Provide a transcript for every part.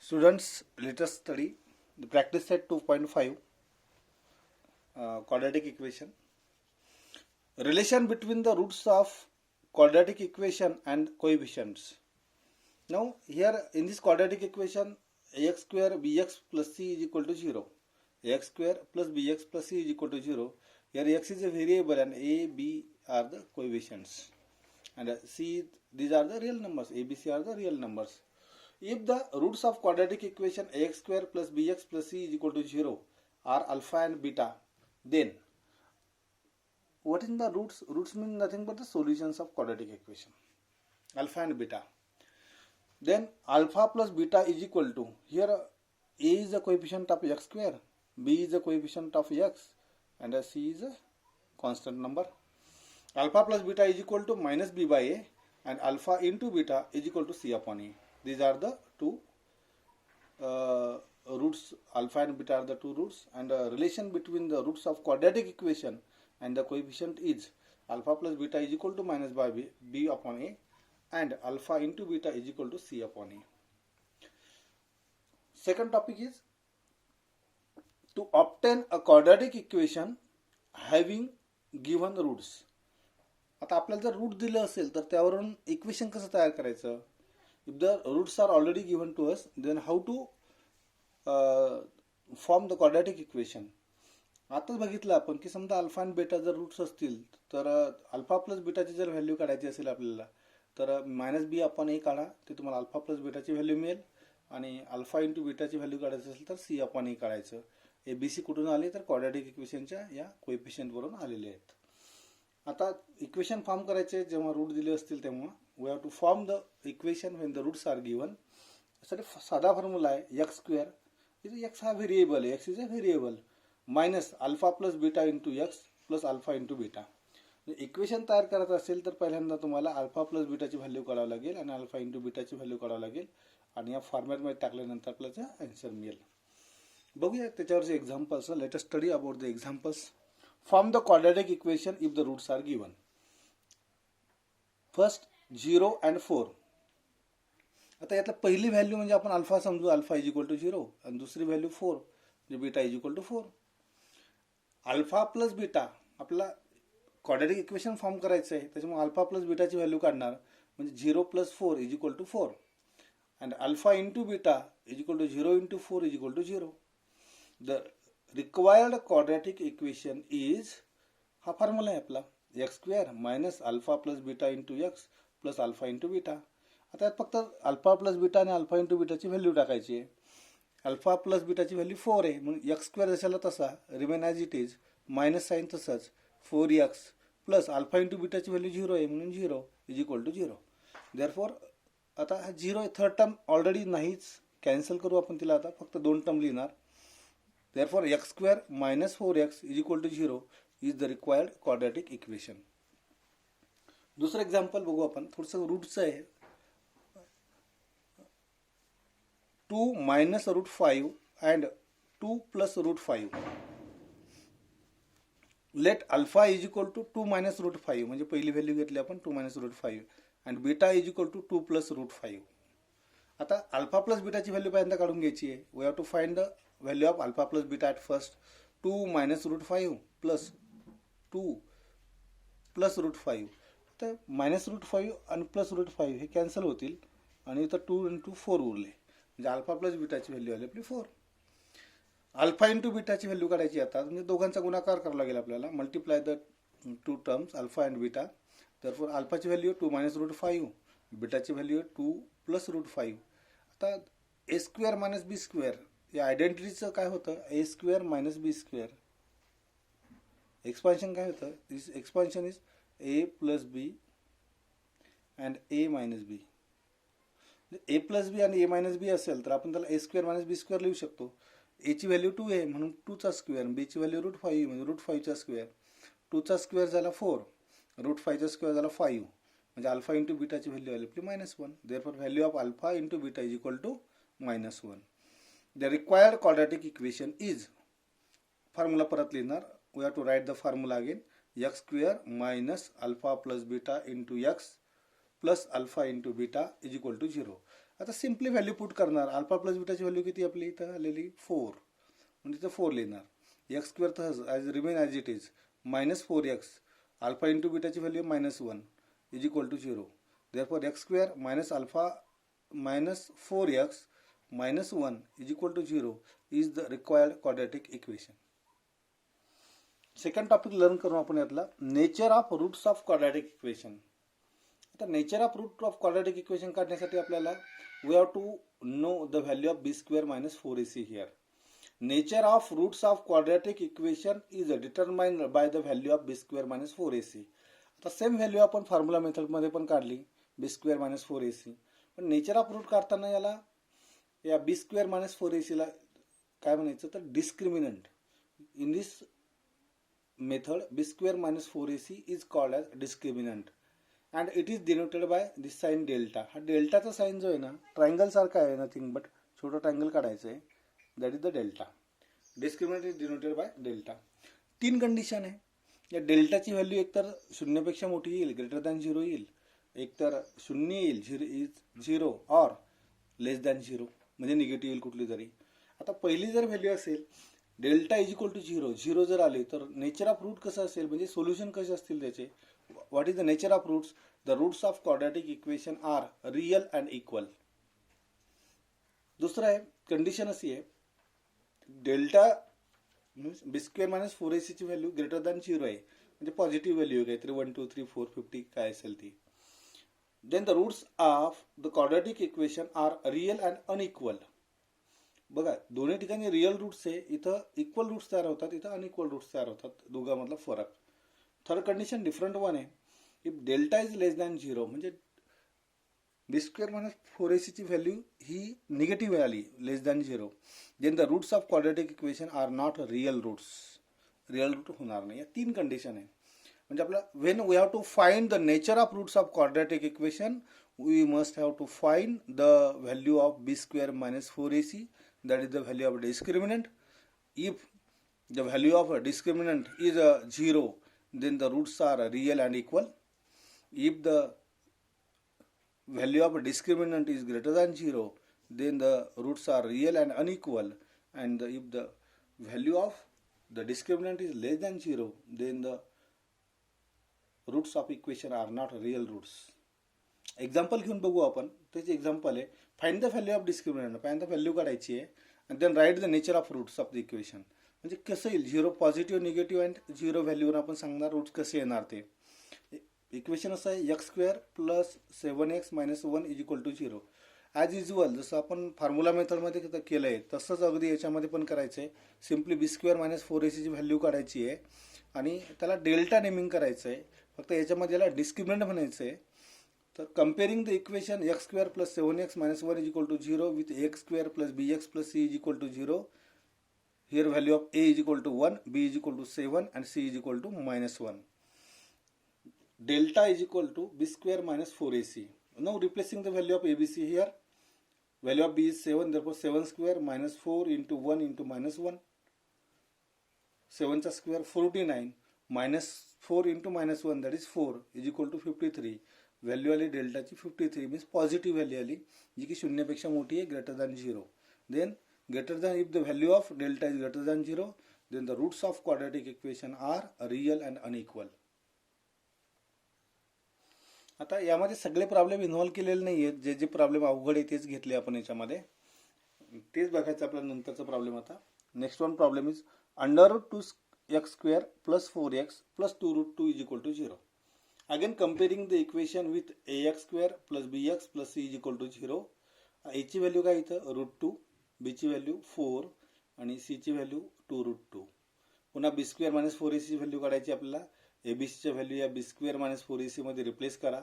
Students, let us study the practice set 2.5 quadratic equation. Relation between the roots of quadratic equation and coefficients. Now, here in this quadratic equation, ax square bx plus c is equal to 0. Ax square plus bx plus c is equal to 0. Here x is a variable and a, b are the coefficients. And c, these are the real numbers. A, b, c are the real numbers. If the roots of quadratic equation ax square plus bx plus c is equal to 0 are alpha and beta, then what is the roots? Roots mean nothing but the solutions of quadratic equation, alpha and beta. Then alpha plus beta is equal to, here a is the coefficient of x square, b is the coefficient of x, and c is a constant number. Alpha plus beta is equal to minus b by a, and alpha into beta is equal to c upon a. These are the two roots. Alpha and beta are the two roots, and the relation between the roots of quadratic equation and the coefficient is alpha plus beta is equal to minus by b upon a, and alpha into beta is equal to c upon a. Second topic is to obtain a quadratic equation having given roots. आता आपल्याला जर route दिलं असेल तर त्यावरून equation कसं तयार करायचं? If the roots are already given to us, then how to form the quadratic equation? आताच बघितलं आपण की समजा अल्फा आणि बेटा जर रूट्स असतील तर अल्फा प्लस बीटाची जर व्हॅल्यू काढायची असेल आपल्याला तर मायनस बी अपॉन ए काढा, ते तुम्हाला अल्फा प्लस बीटाची व्हॅल्यू मिळेल. आणि अल्फा इंटू बीटाची व्हॅल्यू काढायची असेल तर सी अपॉन ए काढायचं. ए बी सी कुठून आले तर क्वाड्रॅटिक इक्वेशनच्या या कोएफिशियंटवरून आलेले आहेत. आता इक्वेशन फॉर्म करायचे जेव्हा रूट दिले असतील तेव्हा we have to form the equation when the roots are given. त्यासाठी साधा फॉर्म्युला आहे एक्स स्क्वेअर. इथे एक्स हा व्हेरिएबल आहे, x is a variable, minus alpha plus beta into x plus alpha into beta. Equation तयार करायचं असेल तर पहिल्यांदा तुम्हाला अल्फा प्लस बीटाची व्हॅल्यू काढावं लागेल आणि अल्फा इंटू बीटाची व्हॅल्यू काढावं लागेल, आणि या फॉर्मॅटमध्ये टाकल्यानंतर आपल्याला आन्सर मिळेल. बघूया त्याच्यावरचे examples. Let us study about the examples. Form the quadratic equation if the roots are given. First 0 and 4. आता यातला पहिली व्हॅल्यू म्हणजे आपण अल्फा समजू, अल्फा इज इक्वल टू 0, आणि दुसरी व्हॅल्यू 4 म्हणजे beta is equal to 4. Alpha plus beta आपल्याला क्वाड्रॅटिक इक्वेशन फॉर्म करायचं आहे, त्याच्यामुळे अल्फा प्लस बीटाची व्हॅल्यू काढणार म्हणजे 0 plus 4 is equal to 4, and alpha into beta is equal to 0 into 4 is equal to 0. The required quadratic equation is, हा formula आहे आपला, x square minus alpha plus beta into x plus alpha into beta. आता यात फक्त alpha plus beta आणि alpha into बीटाची value टाकायची आहे. अल्फा प्लस बीटाची व्हॅल्यू 4 आहे म्हणून एक्स स्क्वेअर जशाला तसा remain as it is, minus sign तसंच 4x प्लस अल्फा इंटू बीटाची व्हॅल्यू 0 आहे म्हणून 0 इज इक्वल टू 0. देअरफॉर आता हा 0 थर्ड टर्म ऑलरेडी नाहीच, कॅन्सल करू आपण तिला, आता फक्त 2 टर्म लिहिणार. Therefore x square minus 4x is equal to 0 is the required quadratic equation. दुसरं एक्झाम्पल बघू आपण, थोडंसं रूटचं आहे. 2 minus root 5 and 2 plus root 5. Let alpha is equal to 2 minus root 5 म्हणजे पहिली व्हॅल्यू घेतली आपण 2 minus root 5, and beta is equal to 2 plus root 5. आता अल्फा प्लस बीटाची व्हॅल्यू पहिल्यांदा काढून घ्यायची आहे. We have to find the value of alpha plus beta at first. 2 minus root 5 plus 2 plus root 5. तर मायनस रूट 5 आणि plus root 5 हे cancel होतील आणि इथं 2 इंटू 4 उरले म्हणजे अल्फा प्लस बीटाची व्हॅल्यू आली आपली 4. अल्फा इंटू बीटाची व्हॅल्यू काढायची आता, म्हणजे दोघांचा गुणाकार करावा लागेल आपल्याला, multiply the two terms alpha and beta. तर अल्फाची व्हॅल्यू 2 मायनस रूट 5, बीटाची व्हॅल्यू 2 प्लस रूट 5. आता A square minus B square या आयडेंटिटीचं काय होतं, A square minus B square. Expansion काय होतं, this expansion is A plus B and A minus B. A plus B आणि ए मायनस बी असेल तर आपण त्याला A square minus B square लिहू शकतो. एची व्हॅल्यू 2 आहे म्हणून 2चा स्क्वेअर, बीची व्हॅल्यू रूट 5 म्हणजे रूट 5चा स्क्वेअर. 2चा स्क्वेअर झाला 4, रूट 5चा स्क्वेअर झाला 5 म्हणजे अल्फा इंटू बीटाची व्हॅल्यू आली आपली -1. Therefore value of alpha into beta is equal to -1. The required quadratic equation is, formula परत लिहिणार. We have to write the formula again. X square minus alpha plus beta into x plus alpha into beta is equal to 0. आता simply value put करणार. Alpha plus बीटाची value किती आपली इथं आलेली 4, म्हणजे इथं 4 लिहिणार. एक्स स्क्वेअर तर as remain as it is -4x alpha into बीटाची value -1 is equal to 0. Therefore x square minus alpha -4x -1 is equal to 0 is the required quadratic equation. Second topic learn करू आपण यातला nature of roots of quadratic equation. आता nature of root of quadratic equation काढण्यासाठी आपल्याला we have to know the value of B square -4ac here. Nature of roots of quadratic equation is determined by the value of B square -4ac. आता same value आपण formula मेथडमध्ये पण काढली बी square -4ac. पण nature of route काढताना याला या बी square -4ac ला काय म्हणायचं तर discriminant. In this method b square -4ac is called as discriminant and it is denoted by this sign delta. हा डेल्टाचा साइन जो आहे ना ट्रायंगल सारखा आहे, नथिंग बट छोटा ट्रायंगल काढायचं आहे, that is the delta. Discriminant is denoted by delta. 3 condition आहे. या डेल्टाची व्हॅल्यू एकतर शून्यापेक्षा मोठी येईल, ग्रेटर दॅन 0 येईल, एकतर 0 येईल 0 ऑर लेस दॅन 0 म्हणजे निगेटिव्ह येईल कुठली तरी. आता पहिली जर व्हॅल्यू असेल डेल्टा इज इक्वल टू 0 जर आले तर नेचर ऑफ रूट कसं असेल म्हणजे सोल्युशन कसे असतील त्याचे. What is the nature of roots? The roots of quadratic equation are real and equal. दुसरं आहे कंडिशन अशी आहे डेल्टा बी स्क्वेअर -4ac ची व्हॅल्यू ग्रेटर दॅन 0 आहे म्हणजे पॉझिटिव्ह व्हॅल्यू आहे काहीतरी 1 2 3 4 50 काय असेल ती. Then the roots of the quadratic equation are real and unequal. बघा दोन्ही ठिकाणी रियल रूट्स आहे, इथं इक्वल रूट्स तयार होतात, इथं अनइक्वल रूट्स तयार होतात, दोघांमधला फरक. थर्ड कंडिशन डिफरंट वन आहे. If delta is less than 0 म्हणजे बी स्क्वेअर -4ac ची व्हॅल्यू ही निगेटिव्ह आली less than 0, then the roots of quadratic equation are not real roots. Real root होणार नाही. या 3 कंडिशन आहे. म्हणजे आपला when we have to find the nature of roots of quadratic equation we must have to find the value of B square -4ac. That is the value of discriminant. If the value of a discriminant is 0, then the roots are real and equal. If the value of a discriminant is greater than 0, then the roots are real and unequal. And if the value of the discriminant is less than 0, then the roots of equation are not real roots. Example घेऊन बघू आपण. त्याचे example आहे find the value of discriminant. Find the value काढायची आहे आणि then write the nature of roots of the equation. म्हणजे कसं येईल 0 पॉझिटिव्ह निगेटिव्ह अँड 0 व्हॅल्यूवर आपण सांगणार रूट्स कसे येणार ते. इक्वेशन असं आहे x square plus 7x -1 is equal to 0. As usual जसं आपण फॉर्म्युला मेथडमध्ये केलं आहे तसंच अगदी याच्यामध्ये पण करायचं आहे. सिम्पली बी स्क्वेअर -4ac ची व्हॅल्यू काढायची आहे आणि त्याला डेल्टा नेमिंग करायचं आहे. फक्त याच्यामध्ये याला डिस्क्रिमिनंट म्हणायचं आहे. तर comparing the equation x square plus 7x -1 is equal to 0 with x square plus bx plus c is equal to 0. Here value of a is equal to 1, b is equal to 7 and c is equal to -1. Delta is equal to b square -4ac. Now replacing the value of abc here. Value of b is 7, therefore 7 square -4 into 1 into -1. 7 चा square 49 -4 into -1 that is 4 is equal to 53. Value आली डेल्टाची 53 means positive value आली जी की शून्यापेक्षा मोठी आहे greater than 0. Then greater than if the value of delta is greater than 0 then the roots of quadratic equation are real and unequal. आता यामध्ये सगळे प्रॉब्लेम इन्व्हॉल्व केलेले नाही आहेत. जे जे प्रॉब्लेम अवघड आहे तेच घेतले आपण याच्यामध्ये. तेच बघायचं आपला नंतरचा प्रॉब्लेम. आता next one problem is √2x square plus 4x plus 2√2 is equal to 0. Again comparing the equation with ax square plus bx plus c is equal to 0. a ची व्हॅल्यू काय इथं √2, b ची व्हॅल्यू 4 आणि c ची value 2√2. पुन्हा b square -4ac ची value काढायची आपल्याला. abc ची व्हॅल्यू या b स्क्वेअर -4ac मध्ये रिप्लेस करा.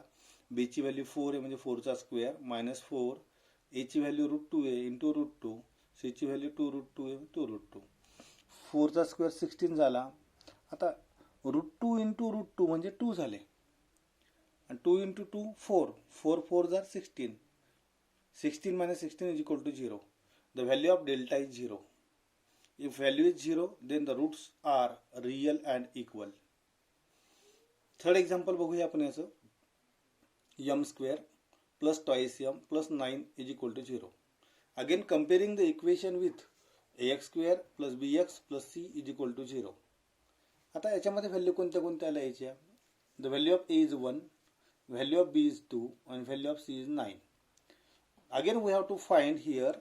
b ची व्हॅल्यू 4 आहे म्हणजे 4 चा स्क्वेअर -4. a ची व्हॅल्यू √2 आहे इंटू √2. c ची व्हॅल्यू 2√2 आहे 2√2. 4 चा स्क्वेअर 16 झाला. आता √2 इंटू √2 म्हणजे 2 झाले. and 2 into 2 4 4 4s are 16. 16 minus 16 is equal to 0. The value of delta is 0. If value is 0 then the roots are real and equal. Third example बघूया आपण याचं. m square plus twice m plus 9 is equal to 0. Again comparing the equation with ax square plus bx plus c is equal to 0. आता याच्यामध्ये value कोणत्या कोणत्या आल्या याच्या? The value of a is 1, value of b is 2 and value of c is 9. Again we have to find here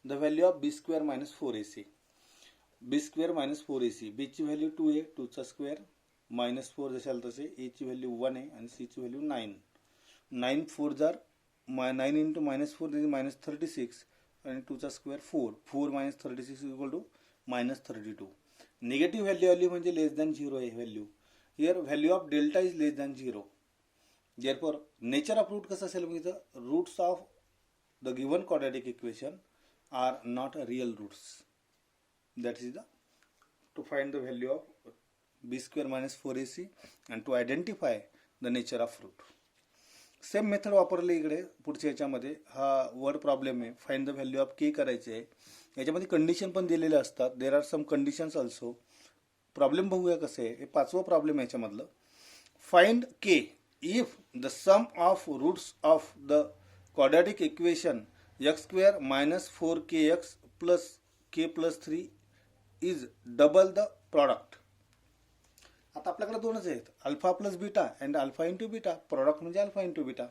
the value of b square minus 4ac. b square minus 4ac, b ची value 2a, 2 चा square minus 4 जशाल तसे, a ची value 1 आहे आणि c ची value 9. 9 4 जार 9 into minus 4 म्हणजे minus 36 आणि 2 चा square 4. 4 minus 36 equal to minus 32. Negative value आली म्हणजे लेस दॅन 0 आहे value. Here value of delta is less than 0. Therefore, nature of root कसं असेल म्हणजे roots of the given quadratic equation are not real roots. That is to find the value of b square minus 4ac and to identify the nature of root. Same method वापरली इकडे पुढच्या याच्यामध्ये. हा word problem आहे, find the value of K करायचे आहे. याच्यामध्ये condition पण दिलेले असतात. There are some conditions also. Problem बघूया कसं आहे. हे पाचवं प्रॉब्लेम आहे याच्यामधलं. Find K if the sum of roots of the quadratic equation x square minus 4kx plus k plus 3 is double the product. आता आपल्याकडे दोनच आहेत, alpha plus beta and alpha into beta. Product म्हणजे alpha into beta.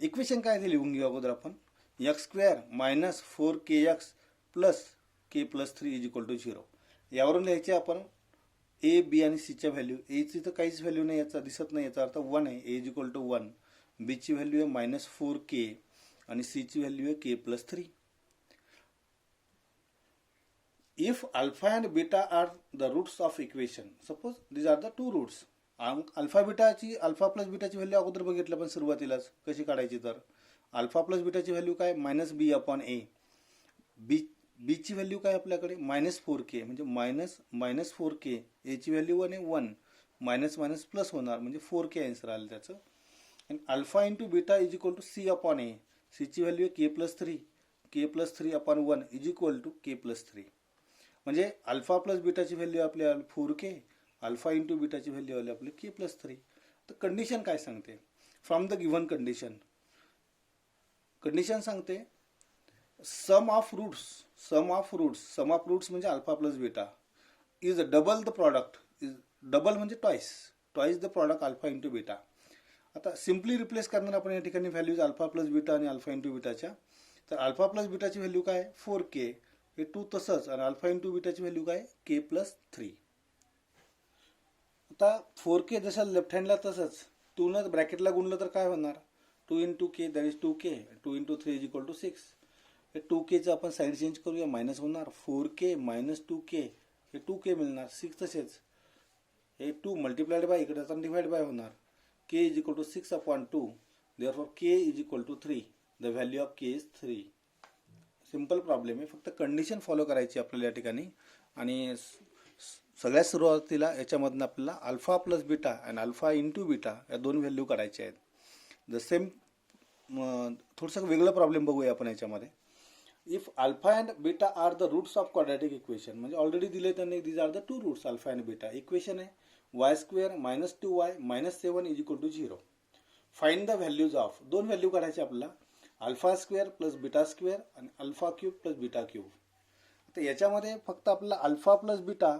Equation काय ते लिहून घेऊ अगोदर आपण. X square minus 4kx plus k plus 3 is equal to 0. यावरून लिहायचे आपण ए बी आणि सीच्या व्हॅल्यू. एची तर काहीच व्हॅल्यू नाही, याचा दिसत नाही, याचा अर्थ 1 आहे. ए इज इक्वल टू 1. बीची व्हॅल्यू आहे मायनस 4k आणि सीची व्हॅल्यू आहे K plus 3. If alpha and beta are the roots of equation, suppose these are the two roots. Alpha plus बीटाची व्हॅल्यू अगोदर बघितलं पण सुरुवातीलाच कशी काढायची. तर अल्फा प्लस बीटाची व्हॅल्यू काय, मायनस बी अपॉन ए. बीची व्हॅल्यू काय आपल्याकडे मायनस 4k म्हणजे मायनस 4k. एची व्हॅल्यू 1 आहे, 1 मायनस मायनस प्लस होणार म्हणजे 4k आन्सर आलं त्याचं. आणि alpha into beta is equal to C upon A. सीची व्हॅल्यू आहे K plus 3 upon 1 is equal to K plus 3. म्हणजे अल्फा प्लस बीटाची व्हॅल्यू आपल्या 4k, अल्फा इंटू बीटाची व्हॅल्यू आली आपली के प्लस 3. तर कंडिशन काय सांगते, फ्रॉम द गिव्हन कंडिशन सांगते सम ऑफ रूट्स म्हणजे alpha plus beta is double the product. Is double म्हणजे twice the product alpha into beta. आता सिम्पली रिप्लेस करणार आपण या ठिकाणी व्हॅल्यूज अल्फा प्लस बीटा आणि अल्फा इंटू बीटाच्या. तर अल्फा प्लस बीटाची व्हॅल्यू काय 4k, हे 2 तसंच, आणि अल्फा इंटू बीटाची व्हॅल्यू काय के प्लस 3. आता 4k जसं लेफ्ट हँडला तसंच 2 न ब्रॅकेटला गुणलं तर काय होणार, 2 into k that is 2k, 2 into 3 is equal to 6. हे 2kचं आपण साईड चेंज करूया, मायनस होणार 4k मायनस 2k, हे 2k मिळणार. 6 तसेच हे 2 मल्टिप्लाइड बाय इकडे आता डिवाइड बाय होणार. k is equal to 6 upon 2. Therefore k is equal to 3. The value of k is 3. Simple problem आहे, फक्त कंडिशन फॉलो करायची आपल्याला या ठिकाणी. आणि सगळ्यात सुरुवातीला याच्यामधनं आपल्याला अल्फा प्लस बीटा आणि अल्फा इंटू बीटा या दोन व्हॅल्यू काढायच्या आहेत. द सेम थोडंसं वेगळं प्रॉब्लेम बघूया आपण याच्यामध्ये. If alpha and beta are the roots of quadratic equation, म्हणजे ऑलरेडी दिले त्यांनी these are the two roots alpha and beta. Equation आहे y square minus 2y minus 7 is equal to 0. Find the values of, दोन value काढायचे आपल्याला, alpha square plus beta square आणि alpha cube plus beta cube. आता याच्यामध्ये फक्त आपल्याला alpha plus beta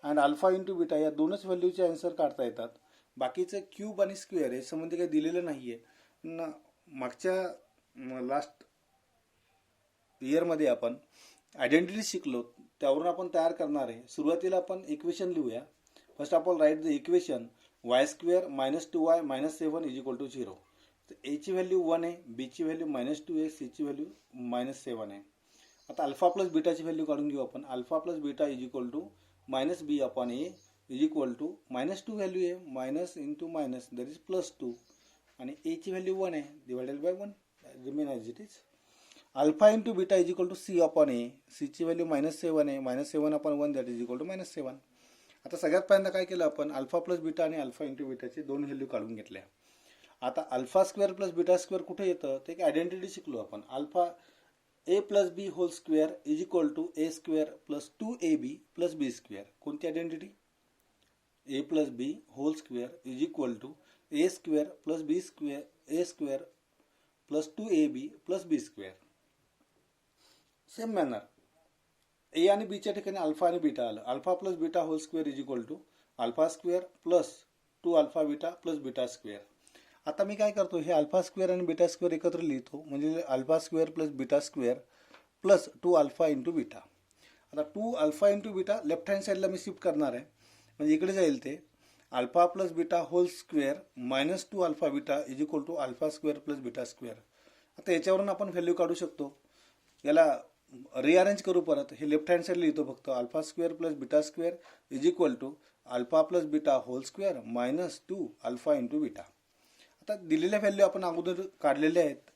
and alpha into beta या दोनच व्हॅल्यूचे आन्सर काढता येतात. बाकीचे क्यूब आणि स्क्वेअर हे संबंधी काही दिलेलं नाही आहे. मागच्या लास्ट इयरमध्ये आपण आयडेंटिटी शिकलो, त्यावरून आपण तयार करणार आहे. सुरुवातीला आपण इक्वेशन लिहूया. First of all write the equation y square minus 2y minus 7 is equal to 0. तर एची व्हॅल्यू 1 आहे, बीची व्हॅल्यू मायनस 2 आहे, सीची व्हॅल्यू मायनस 7 आहे. आता अल्फा प्लस बीटाची व्हॅल्यू काढून घेऊ आपण. Alpha plus beta is equal to minus B upon A is equal to minus 2 value आहे, minus into minus that is plus 2, आणि एची व्हॅल्यू 1 आहे, divided by 1 remain as it is. Alpha into beta is equal to C upon A. सीची value minus 7 आहे, minus 7 upon 1 that is equal to minus 7. आता सगळ्यात पहिल्यांदा काय केलं आपण, अल्फा प्लस बीटा आणि अल्फा इंटू बीटाचे दोन व्हॅल्यू काढून घेतल्या. आता alpha square plus beta square कुठे येतं ते एक आयडेंटिटी शिकलो आपण. Alpha A plus B whole square is equal to A square plus 2ab plus B square. कोणती identity, A plus B whole square is equal to A square plus B square A square plus 2ab plus B square. Same manner A आणि बीच्या ठिकाणी alpha आणि beta आलं. Alpha plus beta whole square is equal to alpha square plus 2 alpha beta plus beta square. आता मी काय करतो, हे अल्फा स्क्वेअर आणि बीटा स्क्वेअर एकत्र लिहितो, म्हणजे alpha square plus beta square plus 2 alpha into beta. आता 2 alpha into beta left hand साईडला मी शिफ्ट करणार आहे, म्हणजे इकडे जाईल ते alpha plus beta whole square minus 2 alpha beta is equal to alpha square plus beta square. आता याच्यावरून आपण व्हॅल्यू काढू शकतो. याला रिअरेंज करू परत. हे लेफ्ट हँड साईड लिहितो फक्त alpha square plus beta square is equal to alpha plus beta whole square minus 2 alpha into beta. आता दिलेल्या व्हॅल्यू आपण अगोदर काढलेल्या आहेत.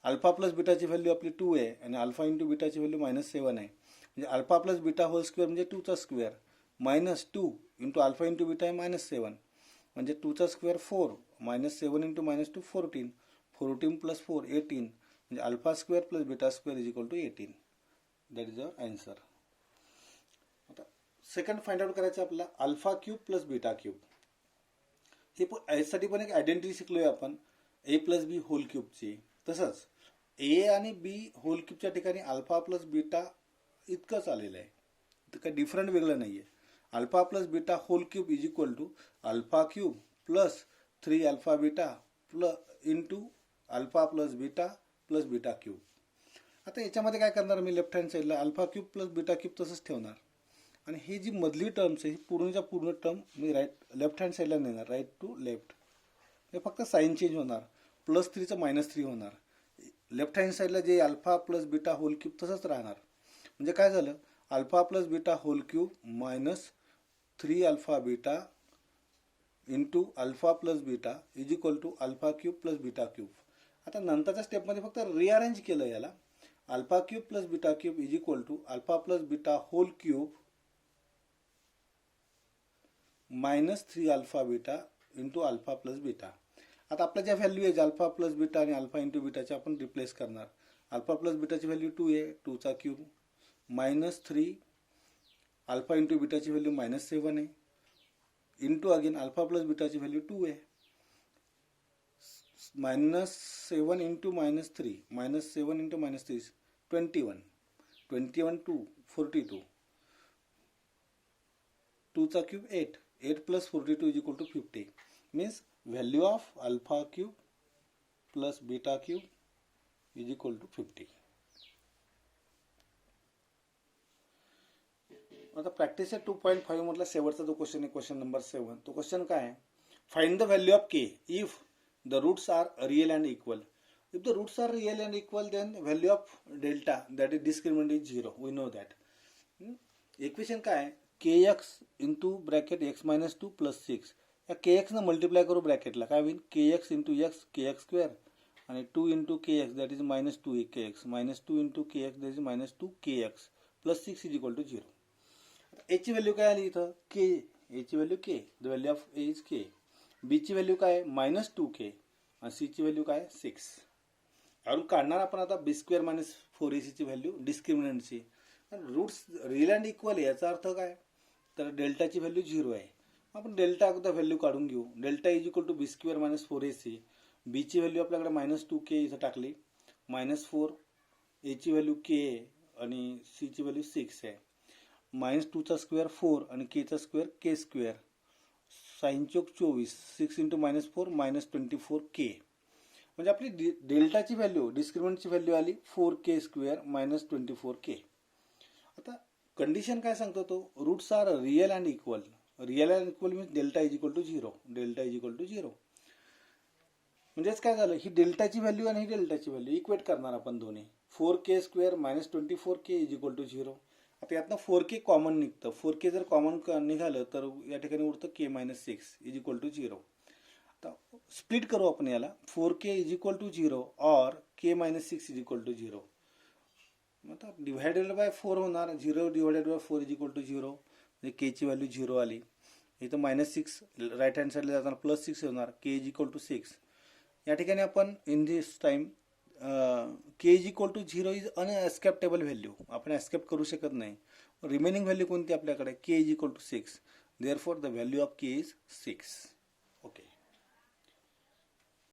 अल्फा प्लस बीटाची व्हॅल्यू आपली 2 आहे आणि अल्फा इंटू बीटाची व्हॅल्यू -7 आहे. म्हणजे alpha plus beta whole square म्हणजे 2चा square minus 2 into alpha into beta आहे -7 म्हणजे 2चा स्क्वेअर 4 -7 इंटू -2 14 14 प्लस 4 18 म्हणजे alpha square plus beta square is equal to 18. That is our answer. आता सेकंड फाइंड आउट करायचं आपल्याला alpha cube plus beta cube. हे यासाठी पण एक आयडेंटिटी शिकलोय आपण ए प्लस बी होल क्यूबची. तसंच ए आणि बी होल क्यूबच्या ठिकाणी अल्फा प्लस बीटा इतकंच आलेलं आहे, तर काही डिफरंट वेगळं नाही आहे. Alpha plus beta whole cube is equal to alpha cube plus 3 alpha beta plus into alpha plus beta cube. आता याच्यामध्ये काय करणार मी, लेफ्ट हँड साईडला alpha cube plus beta cube तसंच ठेवणार आणि ही जी मधली टर्म्स आहे ही पूर्णच्या पूर्ण टर्म मी लेफ्ट हँड साईडला नेणार, राईट टू लेफ्ट. हे फक्त साईन चेंज होणार, +3चं -3 होणार. लेफ्ट हँड साईडला जे alpha plus beta whole cube तसंच राहणार. म्हणजे काय झालं, alpha plus beta whole cube minus 3 alpha beta into alpha plus beta is equal to alpha cube plus beta cube. आता नंतरच्या स्टेपमध्ये फक्त रिअरेंज केलं याला. Alpha cube plus beta cube is equal to alpha plus beta whole cube -3 alpha beta into alpha plus beta. आता आपल्या ज्या value आहे अल्फा प्लस बीटा आणि अल्फा इंटू बीटाचे आपण रिप्लेस करणार. अल्फा प्लस बीटाची व्हॅल्यू 2 आहे, 2चा क्यूब -3 अल्फा इंटू बीटाची व्हॅल्यू -7 आहे इंटू अगेन अल्फा प्लस बीटाची व्हॅल्यू 2 आहे. -7 इंटू -3 -7 इंटू -3 21 21 2 42 2चा cube 8 plus 42 is equal to 50. Means value of alpha cube plus beta cube is equal to 50. आता प्रॅक्टिसच्या 2.5 मधला शेवटचा जो क्वेश्चन आहे, क्वेश्चन नंबर 7. तो क्वेश्चन काय आहे, find the value of k if the roots are real and equal. If the roots are real and equal, then value of delta, that is discriminant, is 0. We know that. Equation काय आहे, kx into bracket x minus 2 plus 6. या kx न multiply करू ब्रॅकेटला, काय होईल kx into x kx square आणि 2 into kx that is -2 kx -2 into kx that is -2 kx plus 6 is equal to 0. a ची value काय आली इथं k, a ची value k, the value of a is k. b ची value काय -2k आणि c ची व्हॅल्यू काय 6. यावरून काढणार आपण आता बी स्क्वेअर मायनस 4ac ची व्हॅल्यू डिस्क्रिमिनंटची. रूट्स रियल अँड इक्वल आहे याचा अर्थ काय, तर डेल्टाची व्हॅल्यू 0 आहे. आपण डेल्टा अगोदर व्हॅल्यू काढून घेऊ. Delta is equal to b square minus 4ac. B ची व्हॅल्यू आपल्याकडे -2k इथं टाकली, -4 a ची व्हॅल्यू k आणि c ची व्हॅल्यू 6 आहे. -2चा स्क्वेअर 4 आणि k चा स्क्वेअर k स्क्वेअर, साइन चौक 24, 6 इंटू -4 -24k. म्हणजे आपली डेल्टाची व्हॅल्यू डिस्क्रिमिनंटची व्हॅल्यू आली 4k स्क्वेअर -24k. आता कंडिशन काय सांगतो तो, roots are real and equal. Real and equal means delta is equal to 0. Delta is equal to 0 म्हणजेच काय झालं, ही डेल्टाची व्हॅल्यू आणि ही डेल्टाची व्हॅल्यू इक्वेट करणार आपण दोन्ही. 4k square -24k is equal to 0. आता यातनं 4k कॉमन निघतं. 4k जर कॉमन निघालं तर या ठिकाणी उरतं k - 6 इज इक्वल टू 0. आता स्प्लिट करू आपण याला, 4k इज इक्वल टू 0 और k - 6 इज इक्वल टू 0. आता डिवायडेड बाय 4 होणार, 0 divided by 4 is equal to 0. म्हणजे k ची व्हॅल्यू 0 आली. इथं -6 राईट हँड साईडला जाताना +6 होणार, k इज इक्वल टू 6. या ठिकाणी आपण in this time k is equal to 0 is unescapable value. आपण एस्केप करू शकत नाही. रिमेनिंग व्हॅल्यू कोणती आपल्याकडे, k is equal to 6. Therefore the value of k is 6.